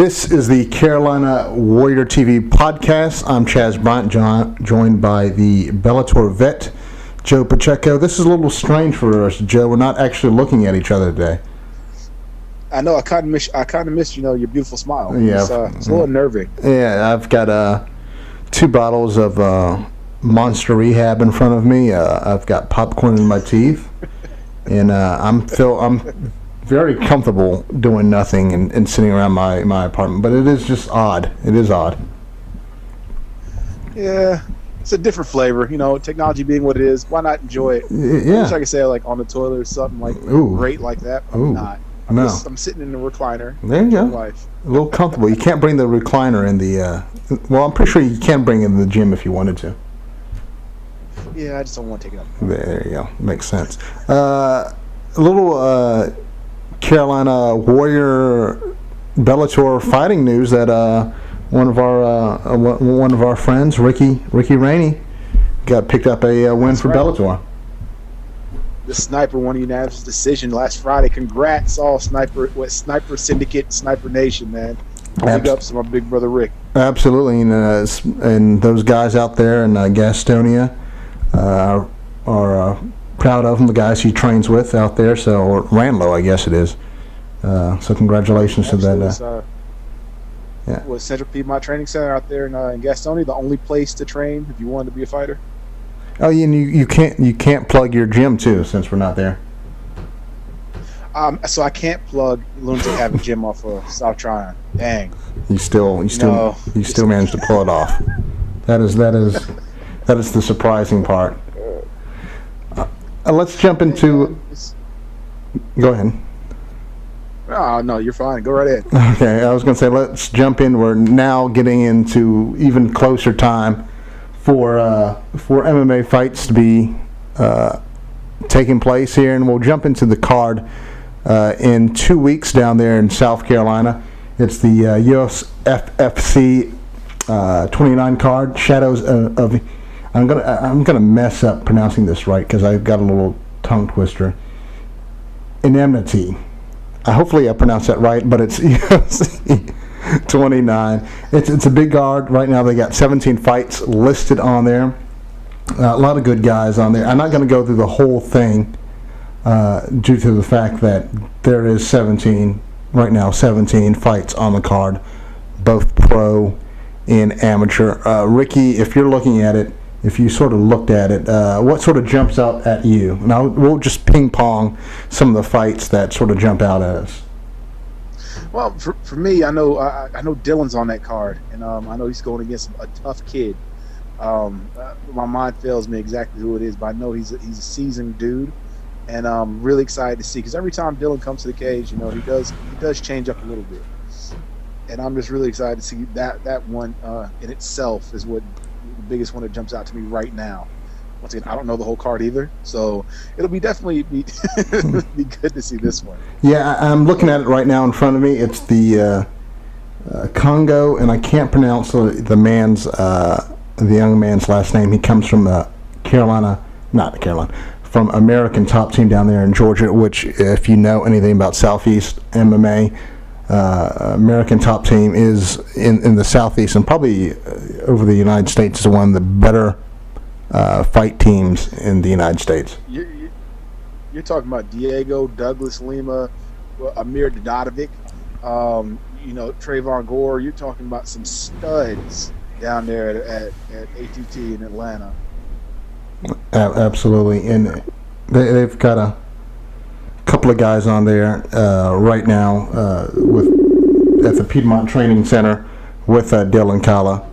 This is the Carolina Warrior TV Podcast. I'm Chaz Bryant, joined by the Bellator vet, Joe Pacheco. This is a little strange for us, Joe. We're not actually looking at each other today. I know. I kind of miss your beautiful smile. Yeah, it's a little unnerving. Yeah, I've got 2 bottles of Monster Rehab in front of me. I've got popcorn in my teeth, and I'm very comfortable doing nothing and sitting around my apartment. But it is just odd. It is odd. Yeah, it's a different flavor. Technology being what it is, why not enjoy it? Yeah. I wish I could say like on the toilet or something like great like that. But I'm not. I'm sitting in the recliner. There you go. Life. A little comfortable. You can't bring the recliner in the. Well, I'm pretty sure you can bring it in the gym if you wanted to. Yeah, I just don't want to take it up. There you go. Makes sense. A little Carolina Warrior Bellator fighting news that one of our friends, Ricky Rainey, got picked up a win That's for right. Bellator. The Sniper won a unanimous decision last Friday. Congrats, all Sniper Syndicate, Sniper Nation, man. Big ups to my big brother Rick. Absolutely, and those guys out there in Gastonia are proud of him. The guys he trains with out there, or Ranlow, I guess it is. So congratulations to that. Yeah. Was Central Piedmont Training Center out there in Gastonia the only place to train if you wanted to be a fighter? Oh, yeah, and you can't plug your gym too since we're not there. So I can't plug Lunatic Having Gym off of South Tryon. Dang. You still managed to pull it off. That is the surprising part. Let's jump into. Go ahead. Oh, no, you're fine. Go right ahead. Okay, I was going to say let's jump in. We're now getting into even closer time for MMA fights to be taking place here, and we'll jump into the card in 2 weeks down there in South Carolina. It's the USFFC 29 card. Shadows of I'm gonna mess up pronouncing this right because I've got a little tongue twister. Enmity. Hopefully I pronounced that right, but it's UFC 29. It's a big card right now. They got 17 fights listed on there. A lot of good guys on there. I'm not going to go through the whole thing due to the fact that there is 17 fights on the card, both pro and amateur. Ricky, if you're looking at it, if you sort of looked at it, what sort of jumps out at you? Now we'll just ping pong some of the fights that sort of jump out at us. Well, for me, I know Dylan's on that card, and I know he's going against a tough kid. My mind fails me exactly who it is, but I know he's a seasoned dude, and I'm really excited to see because every time Dylan comes to the cage, he does change up a little bit, and I'm just really excited to see that one in itself is what the biggest one that jumps out to me right now. Once again, I don't know the whole card either, so it'll definitely be good to see this one. Yeah, I'm looking at it right now in front of me. It's the Congo, and I can't pronounce the young man's last name. He comes from from American Top Team down there in Georgia, which, if you know anything about Southeast MMA, American Top Team is in the Southeast and probably over the United States is one of the better fight teams in the United States. You're talking about Diego, Douglas Lima, Amir Dodovic, Trayvon Gore. You're talking about some studs down there at ATT in Atlanta. Absolutely, and they've got a couple of guys on there right now at the Piedmont Training Center with Dylan Kala.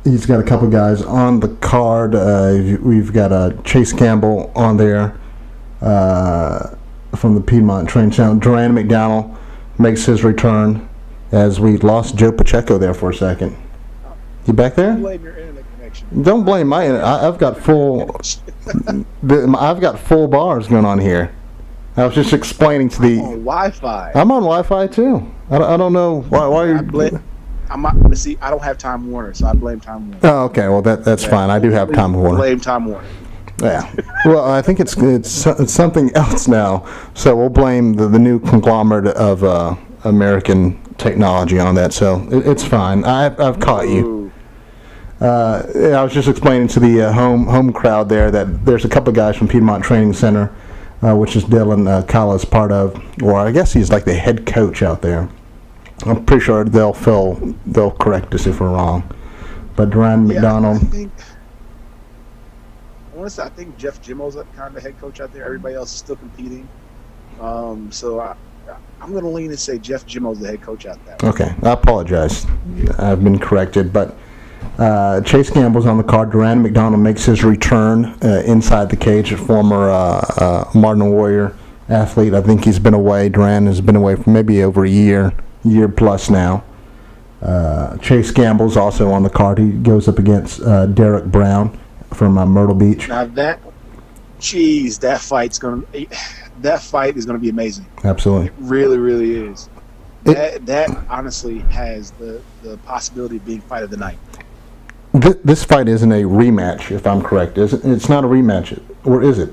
He's got a couple of guys on the card. We've got Chase Campbell on there from the Piedmont Training Center. Duran McDonald makes his return as we lost Joe Pacheco there for a second. You back there? Don't blame your internet connection. Don't blame my internet. I've got full bars going on here. I was just explaining to the. I'm on Wi-Fi. I'm on Wi-Fi too. I don't know why you're. I don't have Time Warner, so I blame Time Warner. Oh, okay. Well, that's fine. I do have Time Warner. Blame Time Warner. Yeah. Well, I think it's something else now. So we'll blame the new conglomerate of American technology on that, so it's fine. I've caught you. I was just explaining to the home crowd there that there's a couple of guys from Piedmont Training Center, which is Dylan Kala is part of, or I guess he's like the head coach out there. I'm pretty sure they'll correct us if we're wrong. But Duran McDonald. I think Jeff Jimmo's kind of the head coach out there. Everybody else is still competing. So I'm going to lean and say Jeff Jimmo's the head coach out there. Okay, I apologize. I've been corrected, but Chase Gamble's on the card. Duran McDonald makes his return inside the cage. A former Martin Warrior athlete. I think he's been away. Duran has been away for maybe over a year plus now. Chase Gamble's also on the card. He goes up against Derek Brown from Myrtle Beach. Now that fight is gonna be amazing. Absolutely, it really, really is. That honestly has the possibility of being fight of the night. This fight isn't a rematch, if I'm correct. It's not a rematch, or is it?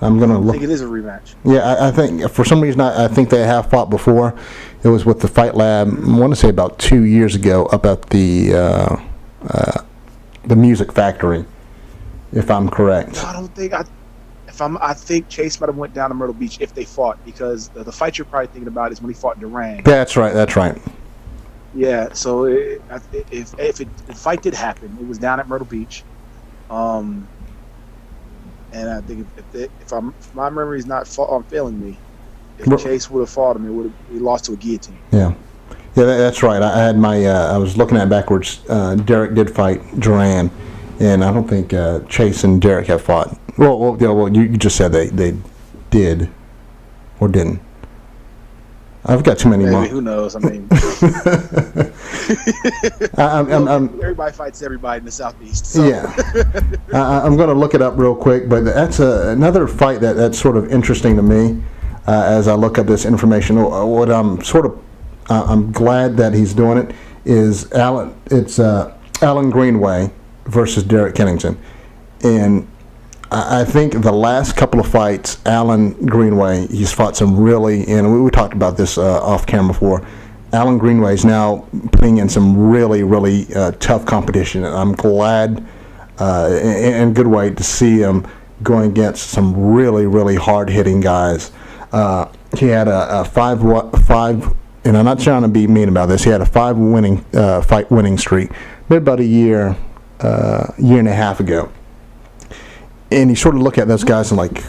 I'm gonna look. I think it is a rematch. Yeah, I think for some reason I think they have fought before. It was with the Fight Lab. I want to say about 2 years ago, up at the Music Factory, if I'm correct. No, I don't think I think Chase might have went down to Myrtle Beach if they fought, because the fight you're probably thinking about is when he fought Duran. That's right. Yeah, so if the fight did happen, it was down at Myrtle Beach, and I think if my memory is not failing me, if Chase would have fought him, he lost to a guillotine. Yeah, that's right. I had I was looking at it backwards. Derek did fight Duran, and I don't think Chase and Derek have fought. Well, you just said they did or didn't. I've got too many more. Who knows? I mean, everybody fights everybody in the Southeast. So. Yeah. I'm going to look it up real quick, but that's another fight that's sort of interesting to me as I look at this information. What I'm glad that he's doing it is Alan Greenway versus Derek Kennington, and I think the last couple of fights, Alan Greenway, he's fought some really, and we talked about this off camera before, Alan Greenway is now putting in some really, really tough competition. And I'm glad, in a good way, to see him going against some really, really hard-hitting guys. He had a five, and I'm not trying to be mean about this, he had a fight winning streak, maybe about a year and a half ago. And you sort of look at those guys and like,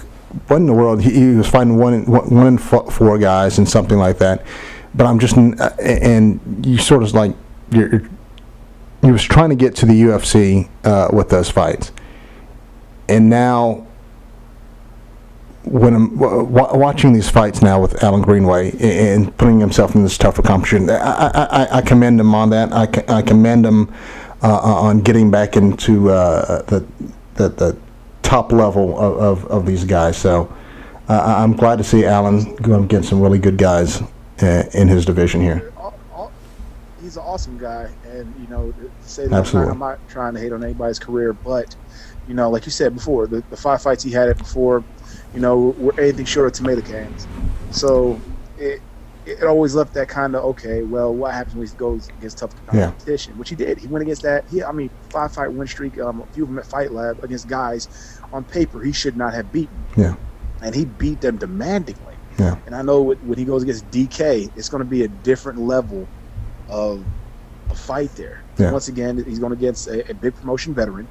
what in the world? He was fighting one in four guys and something like that. But I'm just, and you sort of like, he was trying to get to the UFC with those fights. And now, when I'm watching these fights now with Alan Greenway and putting himself in this tougher competition, I commend him on that. I commend him on getting back into the top level of these guys. So I'm glad to see Alan going against some really good guys in his division here. He's an awesome guy, and to say that Absolutely. I'm not trying to hate on anybody's career, but like you said before, the 5 fights he had before, were anything short of tomato cans. So it always left that kind of, okay, well, what happens when he goes against tough competition? Which he did. He went against that. 5-fight win streak, a few of them at Fight Lab against guys on paper he should not have beaten. Yeah. And he beat them demandingly. Yeah. And I know when he goes against DK, it's going to be a different level of a fight there. Yeah. Once again, he's going against a big promotion veteran,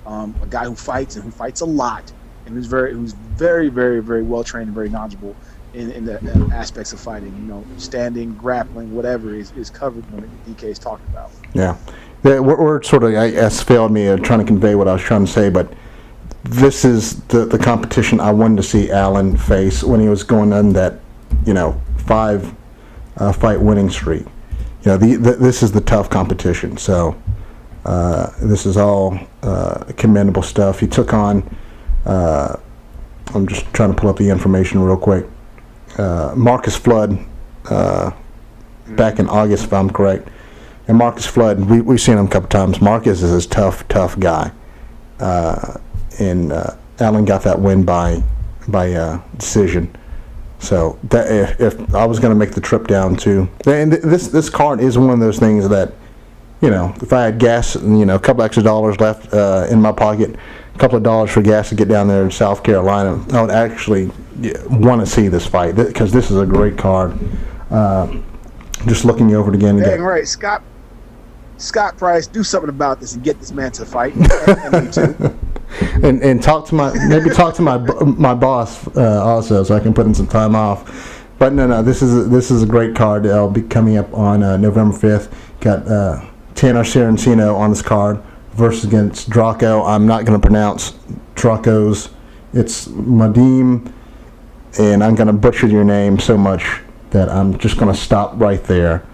a guy who fights and who fights a lot, and who's very, very, very well trained and very knowledgeable in the aspects of fighting. Standing, grappling, whatever is covered when DK is talking about. Yeah. The word sort of, I guess, failed me trying to convey what I was trying to say, but this is the competition I wanted to see Alan face when he was going on that, 5 fight winning streak. This is the tough competition. So this is all commendable stuff. He took on, I'm just trying to pull up the information real quick, Marcus Flood back in August, if I'm correct. And Marcus Flood, we've seen him a couple times. Marcus is a tough guy. And Alan got that win by decision. So that if I was going to make the trip down to, and this card is one of those things that, if I had gas, a couple extra dollars left in my pocket, a couple of dollars for gas to get down there in South Carolina, I would actually want to see this fight because this is a great card. Just looking over it again. Dang right, Scott Price, do something about this and get this man to fight. And me too. And talk to my boss also, so I can put in some time off. But no, this is a great card. It'll be coming up on November 5th. Got Tanner Cerencino on this card versus against Draco. I'm not going to pronounce Draco's. It's Madim, and I'm going to butcher your name so much that I'm just going to stop right there.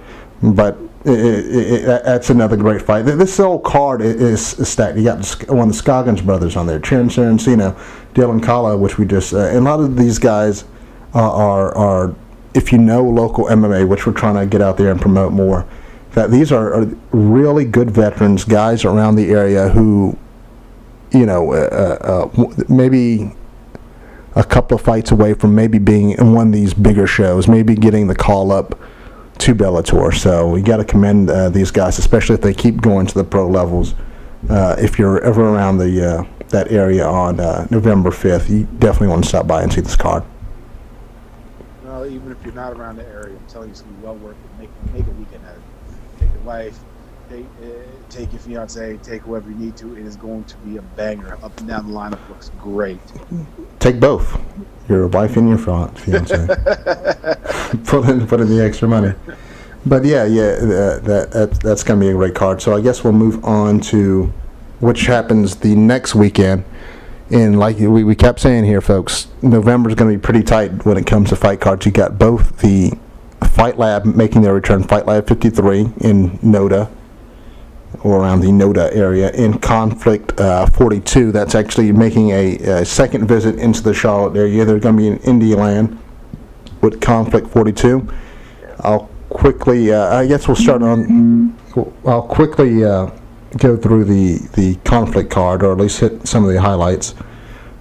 But that's another great fight. This whole card is stacked. You got one of the Scoggins brothers on there, Charon Cerencino, Dylan Kala, which we just and a lot of these guys are if you know local MMA, which we're trying to get out there and promote more, that these are really good veterans, guys around the area who, maybe a couple of fights away from maybe being in one of these bigger shows, maybe getting the call up to Bellator. So we got to commend these guys, especially if they keep going to the pro levels. If you're ever around that area on November 5th, you definitely want to stop by and see this card. Well, even if you're not around the area, I'm telling you, it's going to be well worth it. Make a weekend out of it. Take your wife, take your fiance, take whoever you need to. It is going to be a banger. Up and down the lineup looks great. Take both. Your wife and your fiance. put in the extra money. But that's going to be a great card. So I guess we'll move on to which happens the next weekend. And like we kept saying here, folks, November is going to be pretty tight when it comes to fight cards. You got both the Fight Lab making their return, Fight Lab 53 in Noda, or around the Noda area, in Conflict 42. That's actually making a second visit into the Charlotte area. They're going to be in Indialand with Conflict 42. I'll quickly, I guess we'll start on, I'll quickly go through the Conflict card, or at least hit some of the highlights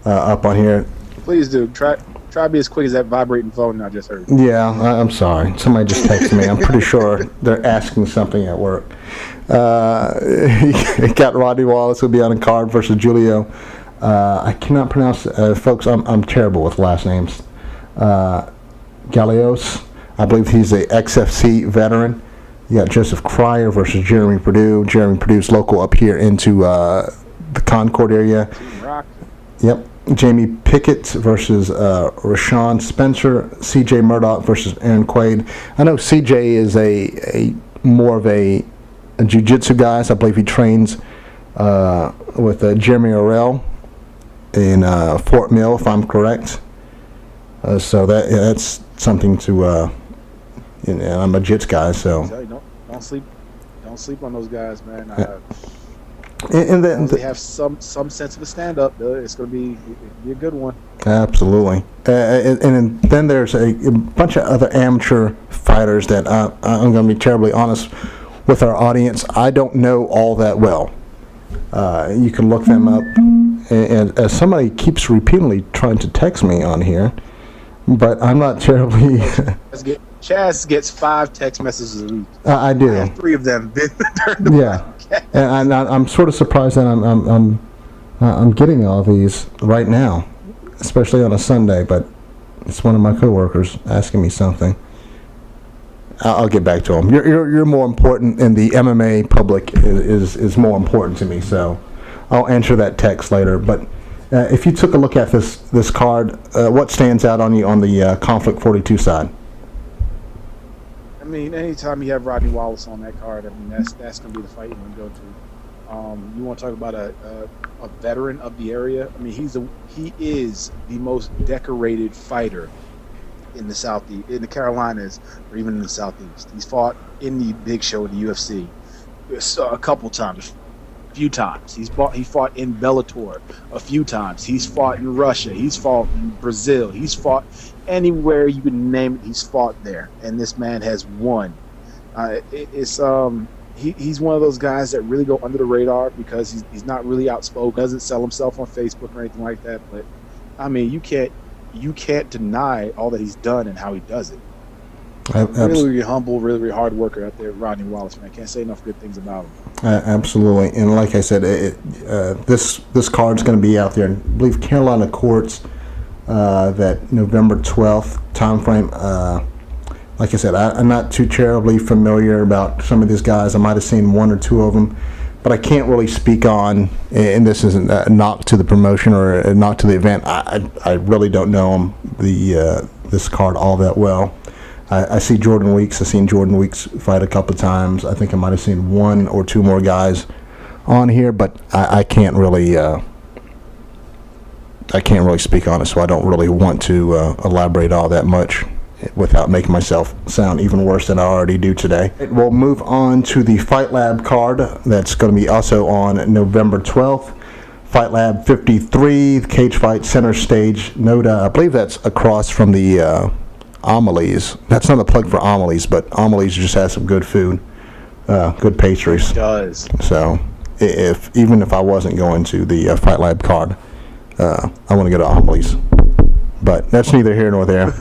up on here. Please do. Try to be as quick as that vibrating phone I just heard. Yeah, I'm sorry. Somebody just texted me. I'm pretty sure they're asking something at work. Got Rodney Wallace will be on a card versus Julio. I cannot pronounce, folks. I'm terrible with last names. Gallegos, I believe he's a XFC veteran. You got Joseph Cryer versus Jeremy Purdue. Jeremy Purdue's local up here into the Concord area. Team Rock. Yep. Jamie Pickett versus Rashawn Spencer. CJ Murdoch versus Aaron Quaid. I know CJ is a more of a jiu-jitsu guy. So I believe he trains with Jeremy Orrell in Fort Mill, if I'm correct. So that's something to. I'm a jits guy, so. Don't sleep on those guys, man. And then they have some sense of a stand-up. It's going to be a good one. Absolutely. And then there's a bunch of other amateur fighters that I'm going to be terribly honest with our audience. I don't know all that well. You can look them up. And as somebody keeps repeatedly trying to text me on here, but I'm not terribly. Chaz gets 5 text messages a week. I do. I have 3 of them during the podcast. And I'm sort of surprised that I'm getting all these right now, especially on a Sunday. But it's one of my coworkers asking me something. I'll get back to him. You're more important, and the MMA public is more important to me. So I'll answer that text later. But if you took a look at this card, what stands out on you on the Conflict 42 side? I mean, anytime you have Rodney Wallace on that card, I mean that's going to be the fight you want to go to. You want to talk about a veteran of the area? I mean, he is the most decorated fighter in the Southeast, in the Carolinas, or even in the Southeast. He's fought in the big show in the UFC a couple times, a few times. He fought in Bellator a few times. He's fought in Russia. He's fought in Brazil. He's fought anywhere you can name it. He's fought there, and this man has won. He's one of those guys that really go under the radar because he's not really outspoken, doesn't sell himself on Facebook or anything like that. But I mean, you can't you can't deny all that he's done and how he does it. Ab- Really, really humble, really, really hard worker out there, Rodney Wallace, man. I can't say enough good things about him. Absolutely, and like I said, this card's going to be out there. I believe Carolina courts that November 12th time frame. Like I said, I'm not too terribly familiar about some of these guys. I might have seen one or two of them, but I can't really speak on. And this isn't a knock to the promotion or a knock to the event. I really don't know them, this card all that well. I see Jordan Weeks. I've seen Jordan Weeks fight a couple of times. I think I might have seen one or two more guys on here, but I can't really speak on it, so I don't really want to elaborate all that much without making myself sound even worse than I already do today. We'll move on to the Fight Lab card that's going to be also on November 12th. Fight Lab 53, cage fight, center stage, Noda. I believe that's across from the Amelie's. That's not a plug for Amelie's, but Amelie's just has some good food, good pastries. It does. So even if I wasn't going to the Fight Lab card, I want to go to Amelie's. But that's neither here nor there.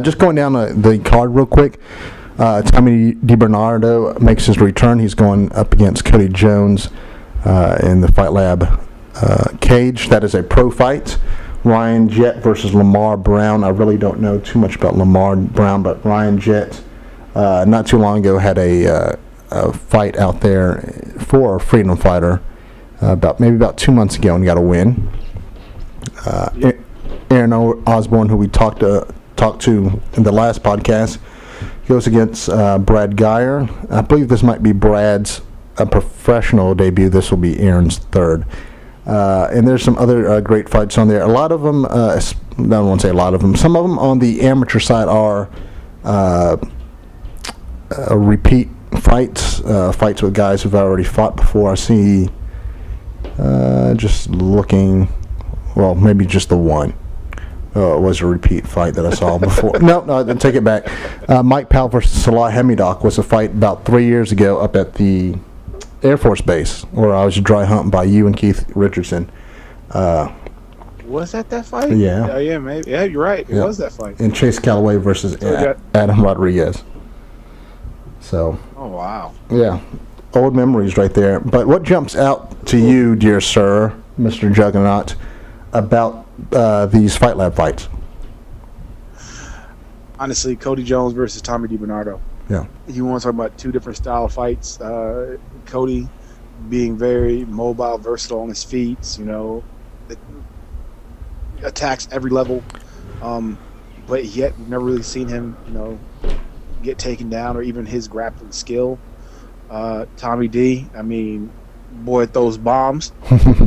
Just going down the card real quick. Tommy DiBernardo makes his return. He's going up against Cody Jones in the Fight Lab cage. That is a pro fight. Ryan Jett versus Lamar Brown. I really don't know too much about Lamar Brown, but Ryan Jett not too long ago had a fight out there for a freedom fighter about 2 months ago and got a win. Aaron Osborne, who we talked to in the last podcast, goes against Brad Geyer. I believe this might be Brad's professional debut. This will be Aaron's third. And there's some other great fights on there. A lot of them, I don't want to say a lot of them, some of them on the amateur side are repeat fights, fights with guys who've already fought before. I see, just looking, well, maybe just the one. It was a repeat fight that I saw before. No, I take it back. Mike Powell versus Salah Hemidok was a fight about 3 years ago up at the Air Force Base, where I was dry humped by you and Keith Richardson. Was that fight? Yeah. Yeah, maybe. Yeah, you're right. It was that fight. And Chase Calloway versus Adam Rodriguez. So. Oh, wow. Yeah. Old memories right there. But what jumps out to you, dear sir, Mr. Juggernaut, about these Fight Lab fights? Honestly, Cody Jones versus Tommy DiBernardo. Yeah. You want to talk about two different style fights. Cody being very mobile, versatile on his feet, attacks every level. But yet we've never really seen him, get taken down or even his grappling skill. Tommy D, I mean, boy throws bombs,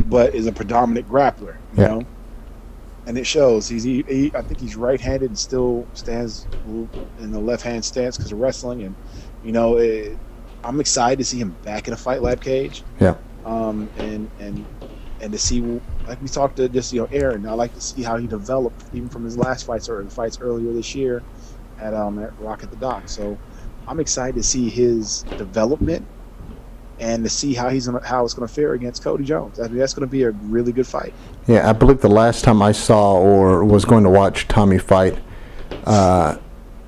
but is a predominant grappler, you know? And it shows. I think he's right-handed and still stands in the left-hand stance because of wrestling. And I'm excited to see him back in a Fight Lab cage. Yeah. And to see, like we talked to just Aaron. I like to see how he developed even from his last fights or the fights earlier this year at Rock at the Dock. So I'm excited to see his development and to see how it's gonna fare against Cody Jones. I mean, that's gonna be a really good fight. Yeah, I believe the last time I saw or was going to watch Tommy fight,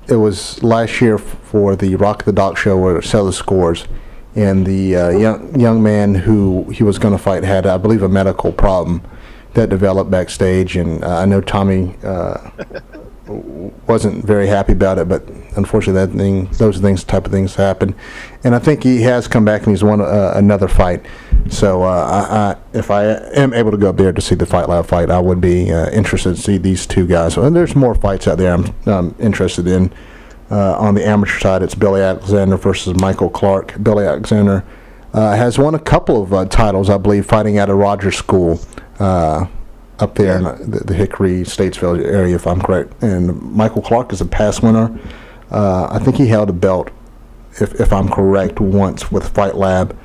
it was last year for the Rock at the Dock show where it sell the scores, and the young man who he was going to fight had, I believe, a medical problem that developed backstage, and I know Tommy wasn't very happy about it, but unfortunately those type of things happen. And I think he has come back and he's won another fight. So if I am able to go up there to see the Fight Lab fight, I would be interested to see these two guys. And there's more fights out there I'm interested in. On the amateur side, it's Billy Alexander versus Michael Clark. Billy Alexander has won a couple of titles, I believe, fighting out of Rogers School up there in the Hickory, Statesville area, if I'm correct. And Michael Clark is a past winner. I think he held a belt, if I'm correct, once with Fight Lab.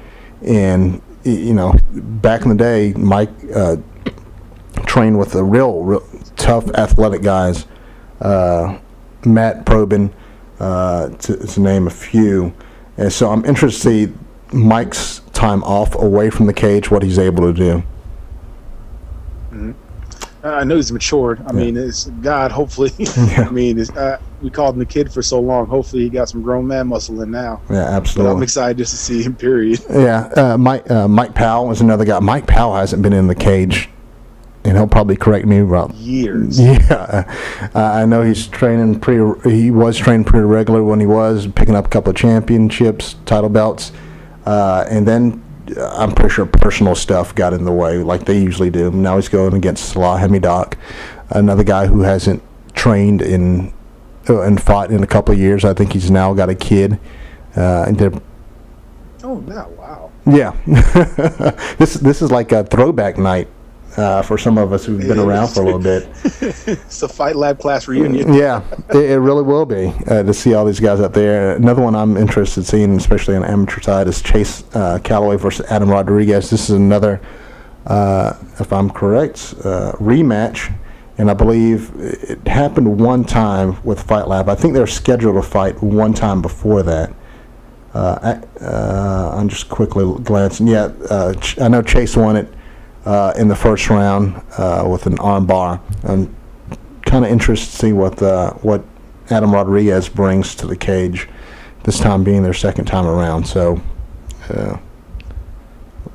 And, back in the day, Mike trained with the real tough athletic guys, Matt Probin, to name a few. And so I'm interested to see Mike's time off away from the cage, what he's able to do. Mm-hmm. I know he's matured. I mean, it's God. Hopefully, I mean, we called him the kid for so long. Hopefully, he got some grown man muscle in now. Yeah, absolutely. But I'm excited just to see him. Period. Yeah, Mike Powell is another guy. Mike Powell hasn't been in the cage, and he'll probably correct me about years. Yeah, I know he's training He was training pretty regular when he was picking up a couple of championships, title belts, and then. I'm pretty sure personal stuff got in the way, like they usually do. Now he's going against Salah Hamidoc, another guy who hasn't trained and fought in a couple of years. I think he's now got a kid. Oh, no, wow. Yeah. This is like a throwback night for some of us who've been around for a little bit. It's a Fight Lab class reunion. Yeah, it really will be to see all these guys out there. Another one I'm interested in seeing, especially on the amateur side, is Chase Calloway versus Adam Rodriguez. This is another, if I'm correct, rematch. And I believe it happened one time with Fight Lab. I think they were scheduled to fight one time before that. I'm just quickly glancing. Yeah, I know Chase won it in the first round with an arm bar. I'm kind of interested to see what Adam Rodriguez brings to the cage, this time being their second time around. So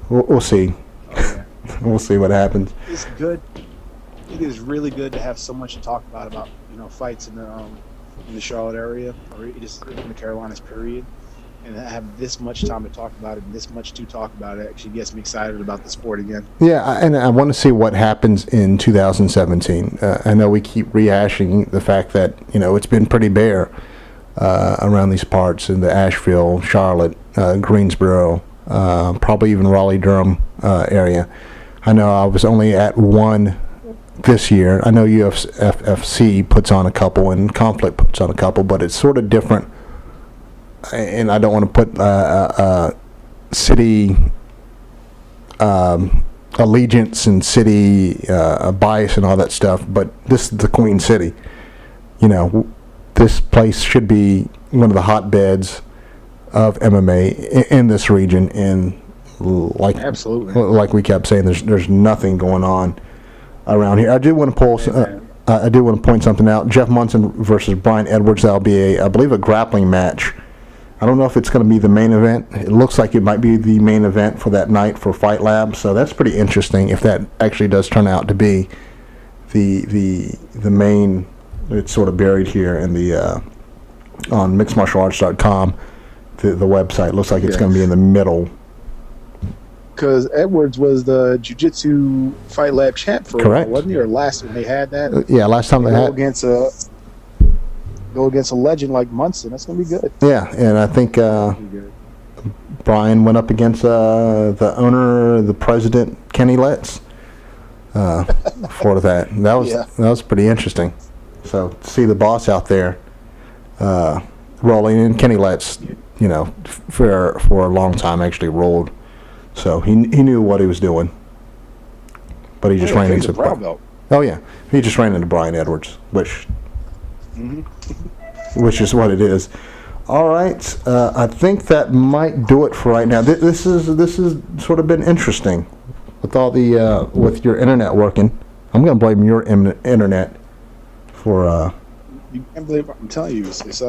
we'll see. Oh, yeah. We'll see what happens. It's good. It is really good to have so much to talk about fights in the Charlotte area, or just in the Carolinas, period. And have this much time to talk about it and this much to talk about it actually gets me excited about the sport again. Yeah, and I want to see what happens in 2017. I know we keep rehashing the fact that, it's been pretty bare around these parts in the Asheville, Charlotte, Greensboro, probably even Raleigh-Durham area. I know I was only at one this year. I know UFC puts on a couple and Conflict puts on a couple, but it's sort of different. And I don't want to put city allegiance and city bias and all that stuff, but this is the Queen City. This place should be one of the hotbeds of MMA in this region, and absolutely, like we kept saying, there's nothing going on around here. I do want to point something out. Jeff Munson versus Brian Edwards. That'll be I believe a grappling match. I don't know if it's going to be the main event. It looks like it might be the main event for that night for Fight Lab, so that's pretty interesting if that actually does turn out to be the main. It's sort of buried here in the on mixedmartialarts.com, the website. Looks like it's going to be in the middle. Because Edwards was the Jiu-Jitsu Fight Lab champ for correct, wasn't he? Or last when they had that? Yeah, last time they had go against a legend like Munson. That's going to be good. Yeah, and I think Brian went up against the owner, the president, Kenny Letts, for that. That was pretty interesting. So to see the boss out there rolling in, Kenny Letts, for a long time actually rolled. So he knew what he was doing. But he just ran into brown belt. Oh yeah, he just ran into Brian Edwards, which is what it is. All right, I think that might do it for right now. This has sort of been interesting with all the with your internet working. I'm going to blame your internet for. You can't believe I'm telling you. It's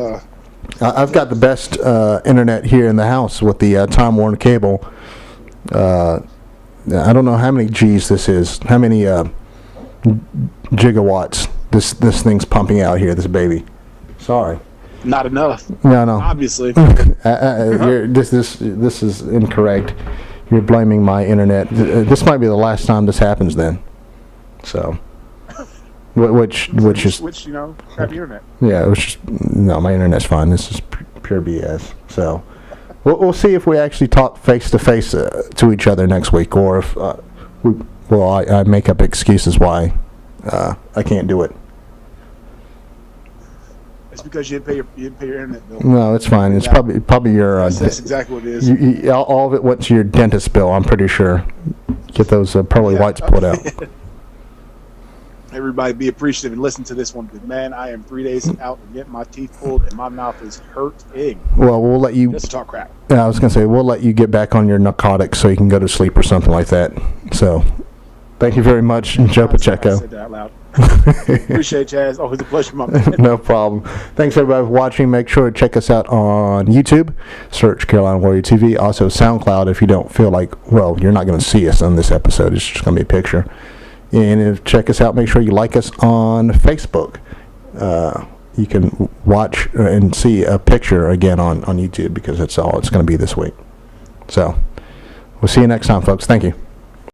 I've got the best internet here in the house with the Time Warner cable. I don't know how many G's this is. How many gigawatts this thing's pumping out here, this baby. Sorry. Not enough. No. Obviously. This is incorrect. You're blaming my internet. This might be the last time this happens then. So, which is crappy internet. Yeah, no, my internet's fine. This is pure BS. So, we'll see if we actually talk face to face to each other next week, or if I make up excuses why I can't do it. It's because you didn't pay your internet bill. No, it's fine. It's probably your. That's exactly what it is. All of it went to your dentist bill. I'm pretty sure. Get those pearly whites pulled out. Everybody be appreciative and listen to this one, because man, I am 3 days out and getting my teeth pulled and my mouth is hurting. Well, we'll let you. Just to talk crap. Yeah, I was gonna say we'll let you get back on your narcotics so you can go to sleep or something like that. So. Thank you very much, Joe I said Pacheco. that out loud. Appreciate you, Chaz. Always a pleasure, my man. No problem. Thanks everybody for watching. Make sure to check us out on YouTube. Search Carolina Warrior TV. Also SoundCloud if you don't feel like, well, you're not going to see us on this episode. It's just going to be a picture. And check us out. Make sure you like us on Facebook. You can watch and see a picture again on YouTube because that's all it's going to be this week. So we'll see you next time, folks. Thank you.